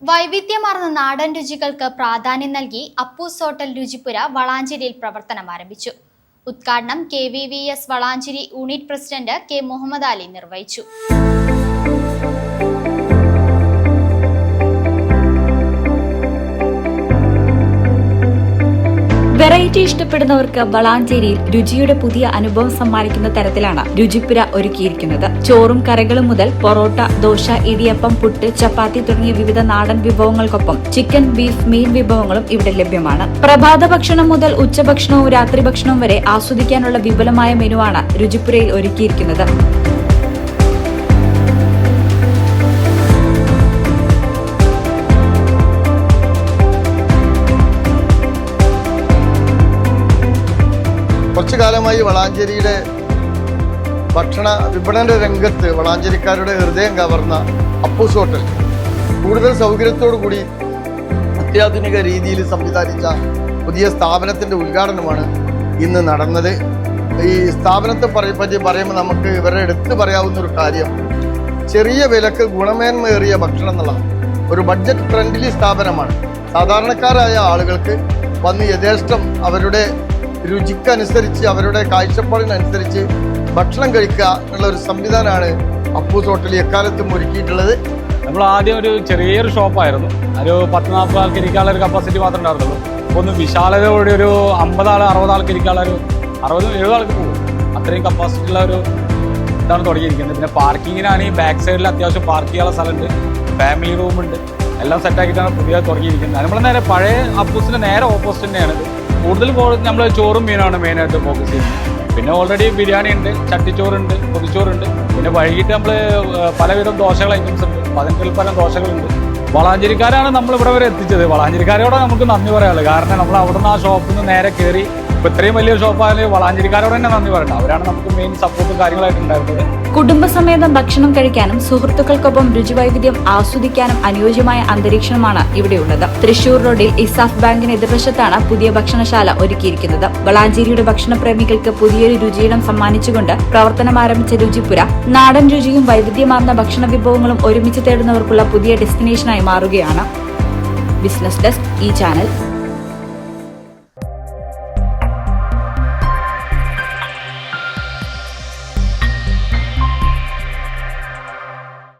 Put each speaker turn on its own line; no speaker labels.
വൈവിധ്യമാർന്ന നാടൻ രുചികൾക്ക് പ്രാധാന്യം നൽകി അപ്പൂസ് ഹോട്ടൽ രുചിപ്പുര വളാഞ്ചേരിയിൽ പ്രവർത്തനം ആരംഭിച്ചു. ഉദ്ഘാടനം KVVS Valanchery unit president K Muhammad Ali നിർവഹിച്ചു.
വെറൈറ്റി ഇഷ്ടപ്പെടുന്നവർക്ക് വളാഞ്ചേരിയിൽ രുചിയുടെ പുതിയ അനുഭവം സമ്മാനിക്കുന്ന തരത്തിലാണ് രുചിപ്പുര ഒരുക്കിയിരിക്കുന്നത്. ചോറും കറികളും മുതൽ പൊറോട്ട, ദോശ, ഇടിയപ്പം, പുട്ട്, ചപ്പാത്തി തുടങ്ങിയ വിവിധ നാടൻ വിഭവങ്ങൾക്കൊപ്പം ചിക്കൻ, ബീഫ്, മീൻ വിഭവങ്ങളും ഇവിടെ ലഭ്യമാണ്. പ്രഭാത ഭക്ഷണം മുതൽ ഉച്ചഭക്ഷണവും രാത്രി ഭക്ഷണവും വരെ ആസ്വദിക്കാനുള്ള വിപുലമായ മെനുവാണ് രുചിപ്പുരയിൽ ഒരുക്കിയിരിക്കുന്നത്.
കുറച്ചു കാലമായി വളാഞ്ചേരിയുടെ ഭക്ഷണ വിപണന രംഗത്ത് വളാഞ്ചേരിക്കാരുടെ ഹൃദയം കവർന്ന അപ്പൂസ് ഹോട്ടൽ കൂടുതൽ സൗകര്യത്തോടു കൂടി അത്യാധുനിക രീതിയിൽ സംവിധാനിച്ച പുതിയ സ്ഥാപനത്തിൻ്റെ ഉദ്ഘാടനമാണ് ഇന്ന് നടന്നത്. ഈ സ്ഥാപനത്തെ പറ്റി പറയുമ്പോൾ നമുക്ക് ഇവരെ എടുത്തു പറയാവുന്ന ഒരു കാര്യം, ചെറിയ വിലക്ക് ഗുണമേന്മയേറിയ ഭക്ഷണം എന്നുള്ള ഒരു ബഡ്ജറ്റ് ഫ്രണ്ട്ലി സ്ഥാപനമാണ്. സാധാരണക്കാരായ ആളുകൾക്ക് വന്ന് യഥേഷ്ടം അവരുടെ രുചിക്കനുസരിച്ച് അവരുടെ കാഴ്ചപ്പാടിനനുസരിച്ച് ഭക്ഷണം കഴിക്കുക എന്നുള്ള ഒരു സംവിധാനമാണ് അപ്പൂസ് ഹോട്ടൽ എക്കാലത്തും ഒരുക്കിയിട്ടുള്ളത്.
നമ്മൾ ആദ്യം ഒരു ചെറിയൊരു ഷോപ്പായിരുന്നു. ഒരു 10-40 ആൾക്ക് ഇരിക്കാനുള്ള ഒരു കപ്പാസിറ്റി മാത്രമേ ഉണ്ടായിരുന്നുള്ളൂ. ഒന്ന് വിശാലതയോടെ ഒരു 50 ആൾ 60 ആൾക്ക് ഇരിക്കാനുള്ള ഒരു 60-70 ആൾക്ക് പോകും. അത്രയും കപ്പാസിറ്റി ഉള്ള ഒരു ഇതാണ് തുടങ്ങിയിരിക്കുന്നത്. പിന്നെ പാർക്കിങ്ങിനാണെങ്കിൽ ബാക്ക് സൈഡിൽ അത്യാവശ്യം പാർക്ക് ചെയ്യാനുള്ള സ്ഥലമുണ്ട്, ഫാമിലി റൂമുണ്ട്, എല്ലാം സെറ്റാക്കിയിട്ടാണ് പുതിയ തുടങ്ങിയിരിക്കുന്നത്. നമ്മൾ നേരെ പഴയ അപ്പൂസിൻ്റെ നേരെ ഓപ്പോസിറ്റ് തന്നെയാണ്. കൂടുതൽ നമ്മൾ ചോറും മീനാണ് മെയിനായിട്ട് ഫോക്കസ് ചെയ്യുന്നത്. പിന്നെ ഓൾറെഡി ബിരിയാണി ഉണ്ട്, ചട്ടിച്ചോറുണ്ട്, പൊതിച്ചോറുണ്ട്. പിന്നെ വൈകിട്ട് നമ്മൾ പലവിധം ദോശകൾ ഐറ്റംസ് ഉണ്ട്, 15 പല ദോശകളുണ്ട്. വളാഞ്ചേരിക്കാരാണ് നമ്മൾ ഇവിടെ വരെ എത്തിച്ചത്. വളാഞ്ചേരിക്കാരോടെ നമുക്ക് നന്ദി പറയാനുള്ളത്. കാരണം നമ്മൾ അവിടെ നിന്ന് ആ ഷോപ്പിൽ നിന്ന് നേരെ കയറി ഇപ്പോൾ ഇത്രയും വലിയ ഷോപ്പായാലും വളാഞ്ചേരിക്കാരോട് തന്നെ നന്ദി പറയണം. അവരാണ് നമുക്ക് മെയിൻ സപ്പോർട്ടും കാര്യങ്ങളായിട്ട് ഉണ്ടായിരുന്നത്.
കുടുംബസമേതം ഭക്ഷണം കഴിക്കാനും സുഹൃത്തുക്കൾക്കൊപ്പം രുചിവൈവിധ്യം ആസ്വദിക്കാനും അനുയോജ്യമായ അന്തരീക്ഷമാണ് ഇവിടെയുള്ളത്. തൃശൂർ റോഡിൽ ഇസാഫ് ബാങ്കിന് എതിർവശത്താണ് പുതിയ ഭക്ഷണശാല ഒരുക്കിയിരിക്കുന്നത്. വളാഞ്ചേരിയുടെ ഭക്ഷണപ്രേമികൾക്ക് പുതിയൊരു രുചിയിടം സമ്മാനിച്ചുകൊണ്ട് പ്രവർത്തനം ആരംഭിച്ച രുചിപ്പുര നാടൻ രുചിയും വൈവിധ്യമാർന്ന ഭക്ഷണ വിഭവങ്ങളും ഒരുമിച്ച് തേടുന്നവർക്കുള്ള പുതിയ ഡെസ്റ്റിനേഷനായി മാറുകയാണ്. ബിസിനസ് ഡെസ്ക്, ഈ ചാനൽ.